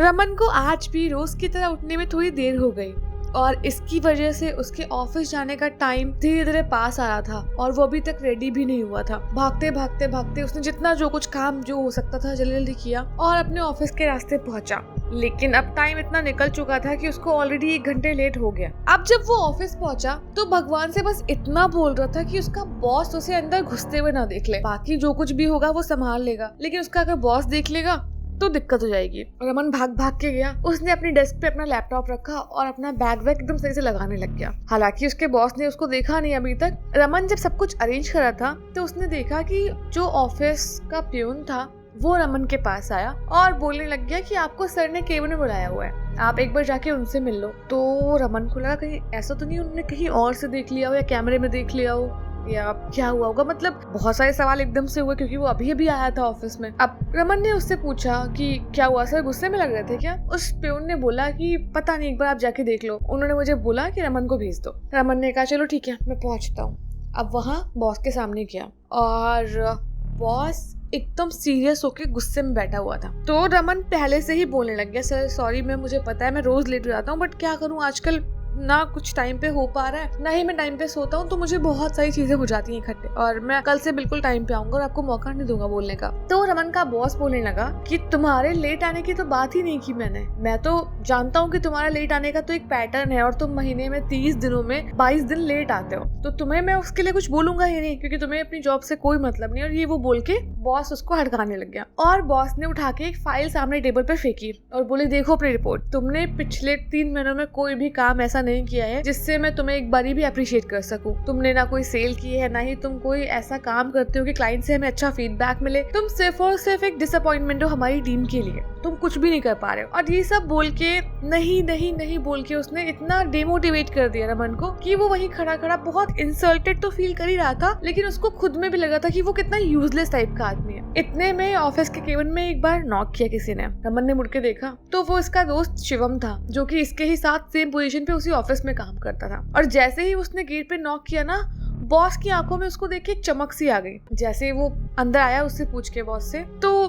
रमन को आज भी रोज की तरह उठने में थोड़ी देर हो गई और इसकी वजह से उसके ऑफिस जाने का टाइम धीरे धीरे पास आ रहा था और वो अभी तक रेडी भी नहीं हुआ था। भागते भागते भागते उसने जितना जो कुछ काम जो हो सकता था जल्दी जल्दी किया और अपने ऑफिस के रास्ते पहुंचा। लेकिन अब टाइम इतना निकल चुका था कि उसको ऑलरेडी 1 घंटे लेट हो गया। अब जब वो ऑफिस पहुंचा तो भगवान से बस इतना बोल रहा था कि उसका बॉस उसे अंदर घुसते हुए ना देख ले। बाकी जो कुछ भी होगा वो संभाल लेगा, लेकिन उसका अगर बॉस देख लेगा तो दिक्कत हो जाएगी। रमन भाग भाग के गया। उसने अपनी डेस्क पे अपना लैपटॉप रखा और अपना बैग एकदम सही से लगाने लग गया। हालांकि उसके बॉस ने उसको देखा नहीं अभी तक। रमन जब सब कुछ अरेंज कर रहा था तो उसने देखा कि जो ऑफिस का प्यून था वो रमन के पास आया और बोलने लग गया कि आपको सर ने केबिन में बुलाया हुआ है, आप एक बार जाके उनसे मिल लो। तो रमन को लगा कहीं ऐसा तो नहीं उन्होंने कहीं और से देख लिया हो या कैमरे में देख लिया हो या क्या हुआ होगा। मतलब बहुत सारे सवाल एकदम से हुए क्योंकि वो अभी अभी आया था ऑफिस में। अब रमन ने उससे पूछा कि क्या हुआ सर, गुस्से में लग रहे थे क्या? उस प्यून ने बोला कि पता नहीं, एक बार आप जाके देख लो, उन्होंने मुझे बोला कि रमन को भेज दो। रमन ने कहा चलो ठीक है मैं पहुंचता हूँ। अब वहाँ बॉस के सामने गया और बॉस एकदम सीरियस होके गुस्से में बैठा हुआ था। तो रमन पहले से ही बोलने लग गया, सर सॉरी मुझे पता है मैं रोज लेट हो जाता हूँ, बट क्या करूँ आजकल ना कुछ टाइम पे हो पा रहा है ना ही मैं टाइम पे सोता हूँ, तो मुझे बहुत सारी चीजें हो जाती हैं इकट्ठे और मैं कल से बिल्कुल टाइम पे आऊंगा और आपको मौका नहीं दूंगा बोलने का। तो रमन का बॉस बोलने लगा कि तुम्हारे लेट आने की तो बात ही नहीं की मैं तो जानता हूँ कि तुम्हारा लेट आने का तो एक पैटर्न है और तुम महीने में 30 दिनों में 22 दिन लेट आते हो, तो तुम्हें मैं उसके लिए कुछ बोलूंगा ही नहीं क्योंकि तुम्हें अपनी जॉब से कोई मतलब नहीं। और ये वो बोल के बॉस उसको हड़काने लग गया और बॉस ने उठा के एक फाइल सामने टेबल पे फेंकी और बोले देखो अपनी रिपोर्ट, तुमने पिछले 3 महीनों में कोई भी काम ऐसा नहीं किया है जिससे मैं तुम्हें एक बारी भी अप्रिशिएट कर सकूं। तुमने ना कोई सेल की है, ना ही तुम कोई ऐसा काम करते हो कि क्लाइंट से हमें अच्छा फीडबैक मिले। तुम सिर्फ और सिर्फ एक डिसअपॉइंटमेंट हो हमारी टीम के लिए, तुम कुछ भी नहीं कर पा रहे हो। और ये सब बोल के नहीं बोल के उसने इतना डिमोटिवेट कर दिया रमन को कि वो वहीं खड़ा खड़ा बहुत इंसल्टेड तो फील कर ही रहा था, लेकिन उसको खुद में भी लगा था कि वो कितना यूजलेस टाइप का आदमी है। इतने में ऑफिस के केबिन में एक बार नॉक किया किसी ने। रमन ने मुड़ के देखा तो वो इसका दोस्त शिवम था जो कि इसके ही साथ सेम पोजीशन पे उसी ऑफिस में काम करता था। और जैसे ही उसने गेट पे नॉक किया ना, बॉस की आंखों में उसको देख के एक चमक सी आ गई। जैसे ही वो अंदर आया उससे पूछ के बॉस से, तो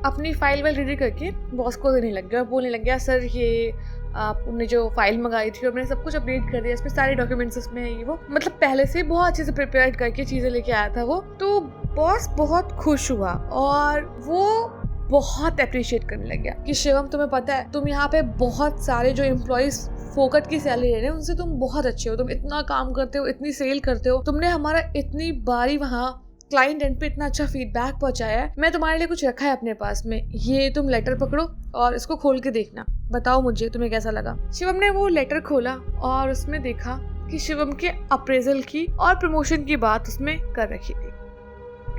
अपनी फाइल वाइल रेडी करके बॉस को देने लग गया और बोलने लग गया सर ये आपने जो फाइल मंगाई थी और मैंने सब कुछ अपडेट कर दिया, इसमें सारे डॉक्यूमेंट्स इसमें है। ये वो मतलब पहले से बहुत अच्छे से प्रिपेयर करके चीजें लेके आया था वो। तो बॉस बहुत खुश हुआ और वो बहुत अप्रिशिएट करने लग गया कि शिवम तुम्हें पता है तुम यहाँ पे बहुत सारे जो एम्प्लॉइज फोकट की सैलरी ले रहे हैं उनसे तुम बहुत अच्छे हो, तुम इतना काम करते हो, इतनी सेल करते हो, तुमने हमारा इतनी बारी वहाँ क्लाइंट एंड पे इतना अच्छा फीडबैक पहुंचाया है। मैं तुम्हारे लिए कुछ रखा है अपने पास में, ये तुम लेटर पकड़ो और इसको खोल के देखना, बताओ मुझे तुम्हें कैसा लगा। शिवम ने वो लेटर खोला और उसमें देखा कि शिवम के अप्रेजल की और प्रमोशन की बात उसमें कर रखी थी।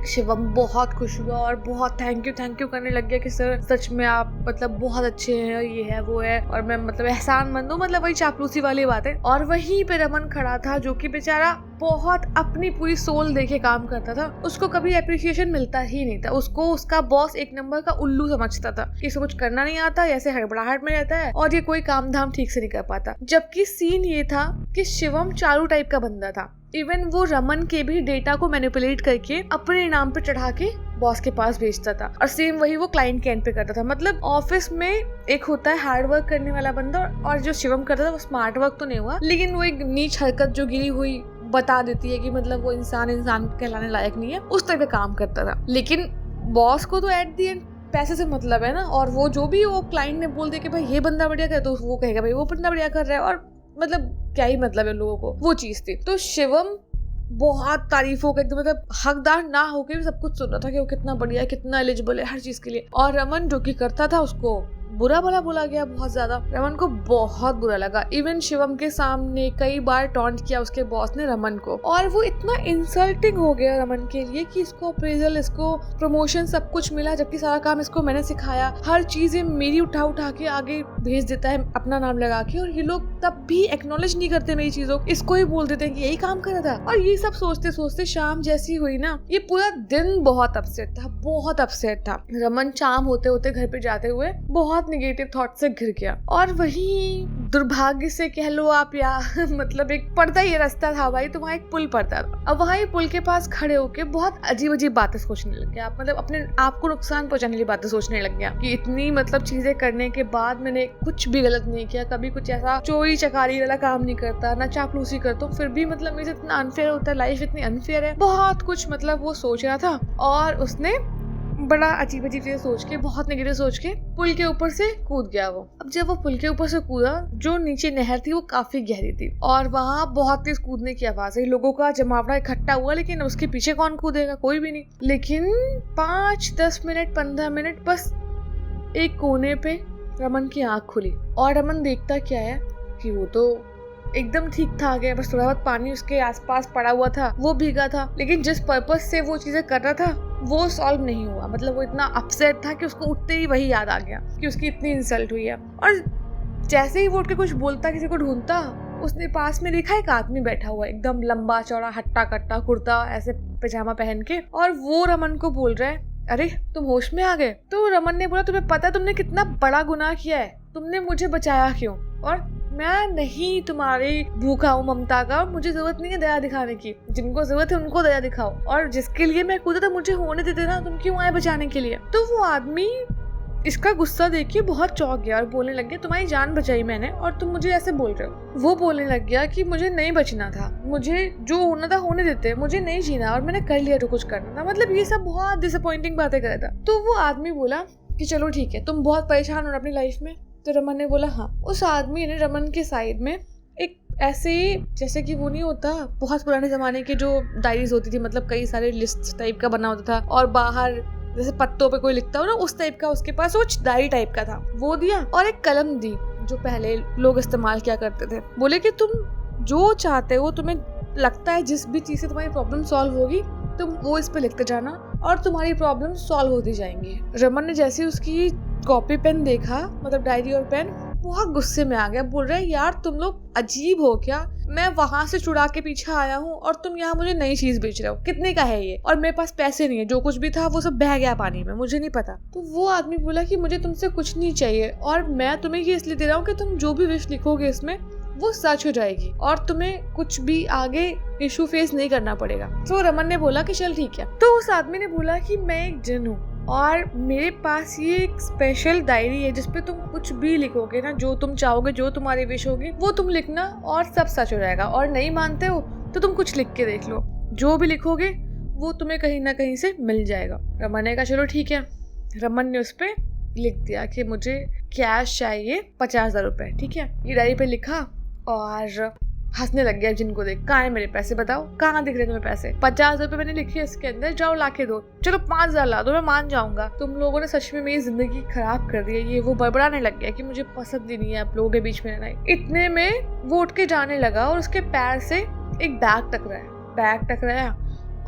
शिवम बहुत खुश हुआ और बहुत थैंक यू करने लग गया कि सर सच में आप मतलब बहुत अच्छे हैं, ये है वो है और मैं मतलब एहसानमंद हूँ, मतलब वही चापलूसी वाली बात है। और वहीं पे रमन खड़ा था जो कि बेचारा बहुत अपनी पूरी सोल देके काम करता था, उसको कभी अप्रिसिएशन मिलता ही नहीं था। उसको उसका बॉस एक नंबर का उल्लू समझता था कि इसको कुछ करना नहीं आता, ऐसे हड़बड़ाहट में रहता है और ये कोई काम धाम ठीक से नहीं कर पाता। जबकि सीन ये था कि शिवम चालू टाइप का बंदा था। इवन वो रमन के भी डेटा को मैनिपुलेट करके अपने नाम पे चढ़ा के बॉस के पास भेजता था और सेम वही वो क्लाइंट के एंड पे करता था। मतलब ऑफिस में एक होता है हार्ड वर्क करने वाला बंदा और जो शिवम करता था वो स्मार्ट वर्क तो नहीं हुआ, लेकिन वो एक नीच हरकत जो गिरी हुई बता देती है कि मतलब वो इंसान कहलाने लायक नहीं है, उस तरह का काम करता था। लेकिन बॉस को तो एट दी एंड पैसे से मतलब है ना, और वो जो भी वो क्लाइंट ने बोल दे कि भाई ये बंदा बढ़िया कर, तो वो कहेगा भाई वो बंदा बढ़िया कर रहा है, और मतलब क्या ही मतलब है लोगों को, वो चीज थी। तो शिवम बहुत तारीफों का एकदम मतलब हकदार ना होके भी सब कुछ सुन रहा था कि वो कितना बढ़िया है, कितना एलिजिबल है हर चीज के लिए। और रमन जो कि करता था उसको बुरा भला बोला गया बहुत ज्यादा। रमन को बहुत बुरा लगा। इवन शिवम के सामने कई बार टॉन्ट किया उसके बॉस ने रमन को, और वो इतना इंसल्टिंग हो गया रमन के लिए कि इसको अप्रेजल, इसको प्रमोशन सब कुछ मिला, जबकि सारा काम इसको मैंने सिखाया, हर चीजें मेरी उठा के आगे भेज देता है अपना नाम लगा के, और ये लोग तब भी एक्नॉलेज नहीं करते मेरी चीजों, इसको ही बोल देते हैं कि यही काम कर रहा था। और ये सब सोचते सोचते शाम जैसी हुई ना, ये पूरा दिन बहुत अपसेट था। रमन शाम होते होते घर पे जाते हुए बहुत बहुत निगेटिव थॉट से घिर गया। और वही दुर्भाग्य से कह लो आप या मतलब एक पड़ता ही रास्ता था भाई, तो वहाँ एक पुल पड़ता था। अब वहाँ पुल के पास खड़े होके बहुत अजीब अजीब बातें सोचने लग गया। मतलब अपने आप को नुकसान पहुंचाने वाली बातें सोचने लग गया कि इतनी मतलब चीजें करने के बाद मैंने कुछ भी गलत नहीं किया, कभी कुछ ऐसा चोरी चकारी वाला काम नहीं करता, ना चापलूसी करता हूँ, फिर भी मतलब मेरे से इतना अनफेयर होता है, लाइफ इतनी अनफेयर है, बहुत कुछ मतलब वो सोच रहा था। और उसने बड़ा अजीब अजीब चीजें सोच के, बहुत नेगेटिव सोच के पुल के ऊपर से कूद गया वो। अब जब वो पुल के ऊपर से कूदा, जो नीचे नहर थी वो काफी गहरी थी और वहाँ बहुत तेज कूदने की आवाज है, लोगों का जमावड़ा इकट्ठा हुआ, लेकिन उसके पीछे कौन कूदेगा, कोई भी नहीं। लेकिन 5-10 मिनट 15 मिनट बस एक कोने पे रमन की आंख खुली और रमन देखता क्या है कि वो तो एकदम ठीक ठाक है, बस थोड़ा बहुत पानी उसके आसपास पड़ा हुआ था, वो भीगा था, लेकिन जिस पर्पस से वो चीजें कर रहा था वो सॉल्व नहीं हुआ। मतलब वो इतना अपसेट था कि उसको उठते ही वही याद आ गया कि उसकी इतनी इंसल्ट हुई है। और जैसे ही वो उठ के कुछ बोलता, किसी को ढूंढता, उसने पास में देखा एक आदमी बैठा हुआ, एकदम लंबा चौड़ा हट्टा कट्टा कुर्ता ऐसे पैजामा पहन के, और वो रमन को बोल रहा है, अरे तुम होश में आ गए। तो रमन ने बोला, तुम्हें पता है तुमने कितना बड़ा गुनाह किया है, तुमने मुझे बचाया क्यों? और मैं नहीं तुम्हारी भूखा हूँ ममता का, मुझे जरूरत नहीं है दया दिखाने की, जिनको जरूरत है उनको दया दिखाओ, और जिसके लिए मैं कूदा था मुझे होने देते ना, तुम क्यों आए बचाने के लिए? तो वो आदमी इसका गुस्सा देख के बहुत चौंक गया और बोलने लग गया, तुम्हारी जान बचाई मैंने और तुम मुझे ऐसे बोल रहे हो। वो बोलने लग गया कि मुझे नहीं बचना था, मुझे जो होना था होने देते, मुझे नहीं जीना और मैंने कर लिया जो कुछ करना था। मतलब ये सब बहुत डिसअपॉइंटिंग बातें कर रहा था। तो वो आदमी बोला कि चलो ठीक है, तुम बहुत परेशान हो अपनी लाइफ में। तो रमन ने बोला हाँ। उस आदमी ने रमन के साइड में एक ऐसे, जैसे कि वो नहीं होता बहुत पुराने जमाने की जो डायरीज होती थी, मतलब कई सारे लिस्ट टाइप का बना होता था और बाहर जैसे पत्तों पे कोई लिखता हो ना, उस टाइप का उसके पास वो डायरी टाइप का था, वो दिया और एक कलम दी जो पहले लोग इस्तेमाल किया करते थे। बोले कि तुम जो चाहते हो, तुम्हें लगता है जिस भी चीज से तुम्हारी प्रॉब्लम सॉल्व होगी, तुम वो इस पे लिखते जाना और तुम्हारी प्रॉब्लम सॉल्व होती जाएंगी। रमन ने जैसे उसकी कॉपी पेन देखा, मतलब डायरी और पेन, बहुत गुस्से में आ गया। बोल रहे यार तुम लोग अजीब हो क्या, मैं वहां से चुरा के पीछे आया हूँ और तुम यहाँ मुझे नई चीज बेच रहे हो, कितने का है ये? और मेरे पास पैसे नहीं है, जो कुछ भी था वो सब बह गया पानी में, मुझे नहीं पता। तो वो आदमी बोला कि मुझे तुमसे कुछ नहीं चाहिए और मैं तुम्हें ये इसलिए दे रहा हूँ कि तुम जो भी विश लिखोगे इसमें वो सच हो जाएगी और तुम्हें कुछ भी आगे इशू फेस नहीं करना पड़ेगा। तो रमन ने बोला कि चल ठीक है। तो उस आदमी ने बोला कि मैं एक जिन हूँ और मेरे पास ये एक स्पेशल डायरी है जिसपे तुम कुछ भी लिखोगे ना, जो तुम चाहोगे, जो तुम्हारी विश होगी वो तुम लिखना और सब सच हो जाएगा। और नहीं मानते हो तो तुम कुछ लिख के देख लो, जो भी लिखोगे वो तुम्हें कहीं ना कहीं से मिल जाएगा। रमन ने कहा चलो ठीक है। रमन ने उस पे लिख दिया कि मुझे कैश चाहिए 50,000 रुपए। ठीक है, ये डायरी पे लिखा और हंसने लग गया जिनको देख, कहाँ है मेरे पैसे, बताओ कहाँ दिख रहे तुम्हें पैसे? 50,000 रुपए मैंने लिखे इसके अंदर, जाओ लाके दो। चलो 5,000 ला दो, मैं मान जाऊंगा। तुम लोगों ने सच में मेरी जिंदगी खराब कर दी है। ये वो बड़बड़ाने लग गया कि मुझे पसंद ही नहीं है आप लोगों के बीच में रहना। इतने में वो उठ के जाने लगा और उसके पैर से एक बैग टकराया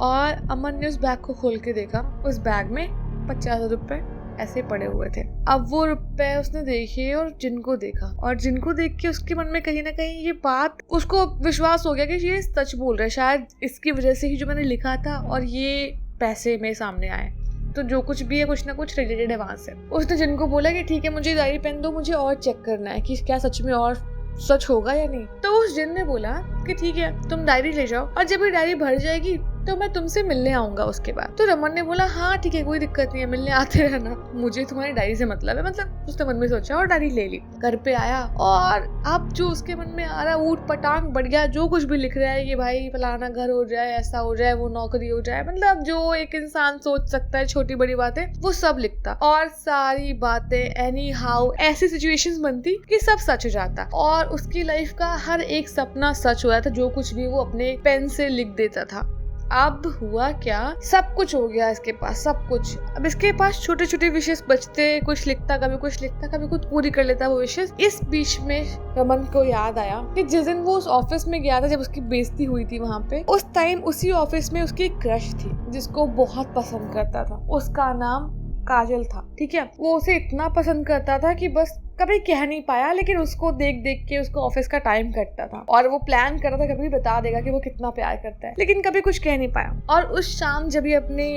और अमन ने उस बैग को खोल के देखा। उस बैग में 50,000 रुपए ऐसे पड़े हुए थे। अब वो रुपए उसने देखे और जिनको देखा, और जिनको देख के उसके मन में कहीं ना कहीं ये बात, उसको विश्वास हो गया कि ये सच बोल रहा है, शायद इसकी वजह से ही जो मैंने लिखा था और ये पैसे मेरे सामने आए, तो जो कुछ भी है कुछ ना कुछ रिलेटेड है वहां से। उसने जिनको बोला कि ठीक है मुझे डायरी पेन दो, मुझे और चेक करना है कि क्या सच में और सच होगा या नहीं। तो उस जिन ने बोला कि ठीक है तुम डायरी ले जाओ और जब ये डायरी भर जाएगी तो मैं तुमसे मिलने आऊंगा उसके बाद। तो रमन ने बोला हाँ ठीक है कोई दिक्कत नहीं है, मिलने आते रहना, मुझे तुम्हारी डायरी से मतलब है। मतलब उसने मन में सोचा और डायरी ले ली। घर पे आया और अब जो उसके मन में आ रहा है ऊट पटांग बढ़ गया, जो कुछ भी लिख रहा है कि भाई फलाना घर हो जाए, ऐसा हो जाए, वो नौकरी हो जाए, मतलब जो एक इंसान सोच सकता है छोटी बड़ी बातें वो सब लिखता और सारी बातें एनी हाउ ऐसी सिचुएशंस बनती कि सब सच हो जाता और उसकी लाइफ का हर एक सपना सच हो जाता। जो कुछ भी वो अपने पेन से लिख देता था। अब हुआ क्या, सब कुछ हो गया इसके पास, सब कुछ। अब इसके पास छोटे छोटे विशेष बचते, कुछ लिखता कभी कुछ लिखता, कभी कुछ पूरी कर लेता वो विशेष। इस बीच में रमन को याद आया कि जिस दिन वो उस ऑफिस में गया था जब उसकी बेइज्जती हुई थी वहां पे, उस टाइम उसी ऑफिस में उसकी एक क्रश थी जिसको बहुत पसंद करता था। उसका नाम काजल था। ठीक है, वो उसे इतना पसंद करता था कि बस कभी कह नहीं पाया, लेकिन उसको देख देख के उसको ऑफिस का टाइम कटता था और वो प्लान कर रहा था कभी बता देगा कि वो कितना प्यार करता है, लेकिन कभी कुछ कह नहीं पाया। और उस शाम जब ये अपने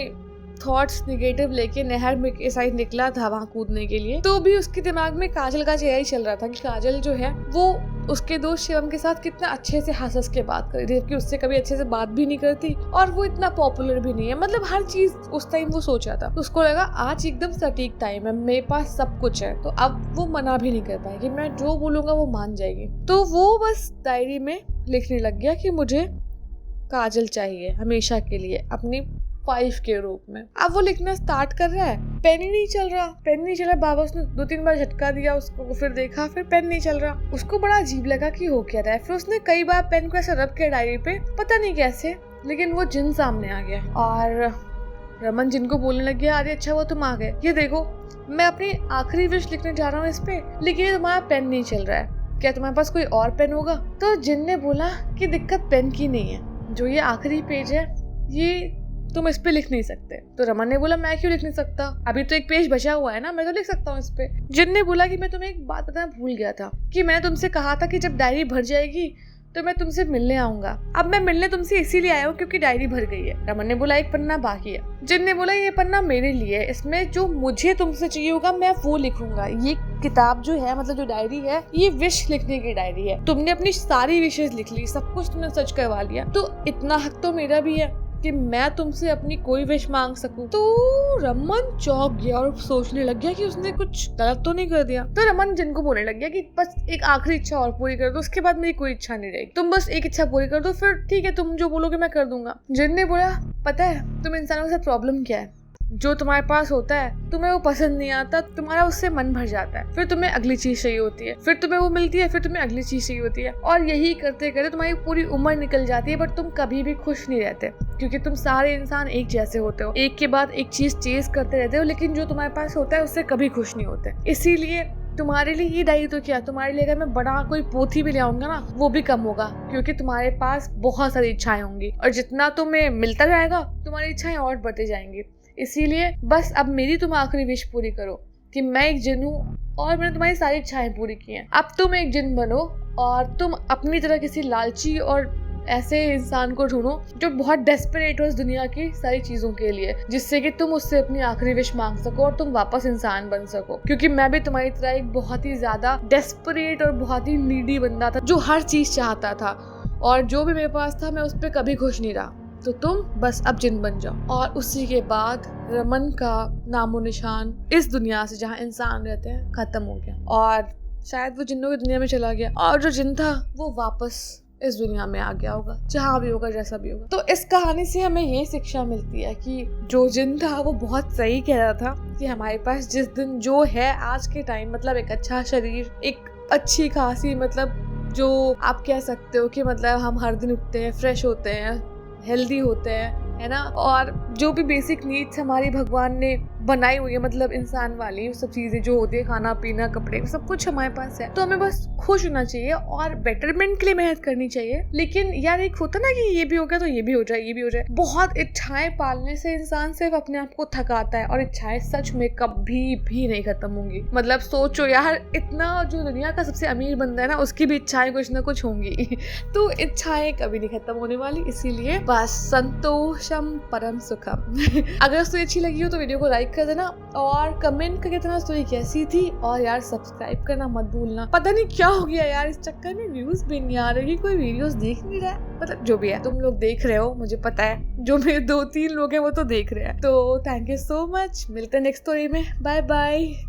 थॉट्स निगेटिव लेके नहर में के साइड निकला था वहाँ कूदने के लिए, तो भी उसके दिमाग में काजल का चेहरा ही चल रहा था कि काजल जो है वो उसके दोस्त शिवम के साथ कितना अच्छे से हंस के बात कर रही थी, जबकि उससे कभी अच्छे से बात भी नहीं करती और वो इतना पॉपुलर भी नहीं है। मतलब हर चीज उस टाइम वो सोचा था, तो उसको लगा आज एकदम सटीक टाइम है, मेरे पास सब कुछ है, तो अब वो मना भी नहीं कर पाएगी, मैं जो बोलूंगा वो मान जाएगी। तो वो बस डायरी में लिखने लग गया कि मुझे काजल चाहिए हमेशा के लिए अपनी 5 के रूप में। अब वो लिखना स्टार्ट कर रहा है, पेन ही नहीं चल रहा। बाबा उसने 2-3 बार झटका दिया उसको, फिर देखा, फिर पेन नहीं चल रहा। उसको बड़ा अजीब लगा कि हो क्या रहा है। फिर उसने कई बार पेन को ऐसा रब किया डायरी पे, पता नहीं कैसे, लेकिन वो जिन सामने आ गया और रमन जिनको बोलने लग गया, अरे अच्छा वो तुम आ गए, ये देखो मैं अपनी आखिरी विश लिखने जा रहा हूँ इस पे, लेकिन ये तुम्हारा पेन नहीं चल रहा है, क्या तुम्हारे पास कोई और पेन होगा? तो जिन ने बोला कि दिक्कत पेन की नहीं है, जो ये आखिरी पेज है ये तुम इस पे लिख नहीं सकते। तो रमन ने बोला मैं क्यों लिख नहीं सकता, अभी तो एक पेज बचा हुआ है ना, मैं तो लिख सकता हूँ इस पे। जिन ने बोला कि मैं तुम्हें एक बात बताना भूल गया था कि मैंने तुमसे कहा था कि जब डायरी भर जाएगी तो मैं तुमसे मिलने आऊंगा। अब मैं मिलने तुमसे इसीलिए आया हूँ क्योंकि डायरी भर गई है। रमन ने बोला एक पन्ना बाकी है। जिन ने बोला ये पन्ना मेरे लिए है, इसमें जो मुझे तुमसे चाहिए होगा मैं वो लिखूंगा। ये किताब जो है, मतलब जो डायरी है, ये विश लिखने की डायरी है। तुमने अपनी सारी विशेष लिख ली, सब कुछ तुमने सच करवा लिया, तो इतना हक तो मेरा भी है कि मैं तुमसे अपनी कोई विश मांग सकूं। तो रमन चौंक गया और सोचने लग गया कि उसने कुछ गलत तो नहीं कर दिया। तो रमन जिनको बोलने लग गया कि बस एक आखिरी इच्छा और पूरी कर दो, उसके बाद मेरी कोई इच्छा नहीं रहेगी, तुम बस एक इच्छा पूरी कर दो, फिर ठीक है तुम जो बोलोगे मैं कर दूंगा। जिन ने बोला पता है तुम इंसानों के साथ प्रॉब्लम क्या है, जो तुम्हारे पास होता है तुम्हें वो पसंद नहीं आता, तुम्हारा उससे मन भर जाता है, फिर तुम्हें अगली चीज चाहिए होती है, फिर तुम्हें वो मिलती है, फिर तुम्हें अगली चीज चाहिए होती है, और यही करते करते तुम्हारी पूरी उम्र निकल जाती है, बट तुम कभी भी खुश नहीं रहते, क्योंकि तुम सारे इंसान एक जैसे होते हो, एक के बाद एक चीज चेज करते रहते हो, लेकिन जो तुम्हारे पास होता है उससे कभी खुश नहीं होते। इसीलिए तुम्हारे लिए ये डायरी तो क्या, तुम्हारे लिए अगर मैं बड़ा कोई पोथी भी ले आऊंगा ना वो भी कम होगा, क्योंकि तुम्हारे पास बहुत सारी इच्छाएं होंगी और जितना तुम्हें मिलता जाएगा तुम्हारी इच्छाएं और बढ़ते जाएंगी। इसीलिए बस अब मेरी तुम आखिरी विश पूरी करो कि मैं एक जिन हूँ और मैंने तुम्हारी सारी इच्छाएं पूरी की हैं। अब तुम एक जिन बनो और तुम अपनी तरह किसी लालची और ऐसे इंसान को ढूंढो जो बहुत डेस्परेट हो इस दुनिया की सारी चीजों के लिए, जिससे कि तुम उससे अपनी आखिरी विश मांग सको और तुम वापस इंसान बन सको। क्योंकि मैं भी तुम्हारी तरह एक बहुत ही ज्यादा डेस्परेट और बहुत ही नीडी बंदा था, जो हर चीज चाहता था और जो भी मेरे पास था मैं उस पर कभी खुश नहीं रहा। तो तुम बस अब जिन बन जाओ। और उसी के बाद रमन का नामो निशान इस दुनिया से, जहाँ इंसान रहते हैं, खत्म हो गया और शायद वो जिन्नों की दुनिया में चला गया, और जो जिन था वो वापस इस दुनिया में आ गया होगा, जहाँ भी होगा, जैसा भी होगा। तो इस कहानी से हमें ये शिक्षा मिलती है कि जो जिन था वो बहुत सही कह रहा था कि हमारे पास जिस दिन जो है आज के टाइम, मतलब एक अच्छा शरीर, एक अच्छी खासी, मतलब जो आप कह सकते हो कि मतलब हम हर दिन उठते हैं, फ्रेश होते हैं, हेल्दी होते हैं, है ना, और जो भी बेसिक नीड्स हमारी भगवान ने बनाई हुई है, मतलब इंसान वाली सब चीजें जो होती है, खाना पीना कपड़े, सब कुछ हमारे पास है। तो हमें बस खुश होना चाहिए और बेटरमेंट के लिए मेहनत करनी चाहिए। लेकिन यार एक होता ना कि ये भी हो गया तो ये भी हो जाए, ये भी हो जाए। बहुत इच्छाएं पालने से इंसान सिर्फ अपने आप को थकाता है, और इच्छाएं सच में कभी भी नहीं खत्म होंगी। मतलब सोचो यार, इतना जो दुनिया का सबसे अमीर बंदा है ना, उसकी भी इच्छाएं कुछ ना कुछ होंगी तो इच्छाएं कभी नहीं खत्म होने वाली। इसीलिए बस संतोषम परम सुखम अगर स्टोरी अच्छी लगी हो तो वीडियो को लाइक कर देना और कमेंट करके देना स्टोरी कैसी थी, और यार सब्सक्राइब करना मत भूलना। पता नहीं क्या हो गया यार, इस चक्कर में व्यूज भी नहीं आ रही, कोई वीडियोस देख नहीं रहा है। मतलब जो भी है, तुम लोग देख रहे हो मुझे पता है, जो मेरे 2-3 लोग हैं वो तो देख रहे हैं। तो थैंक यू सो मच, मिलते हैं नेक्स्ट स्टोरी में, बाय बाय।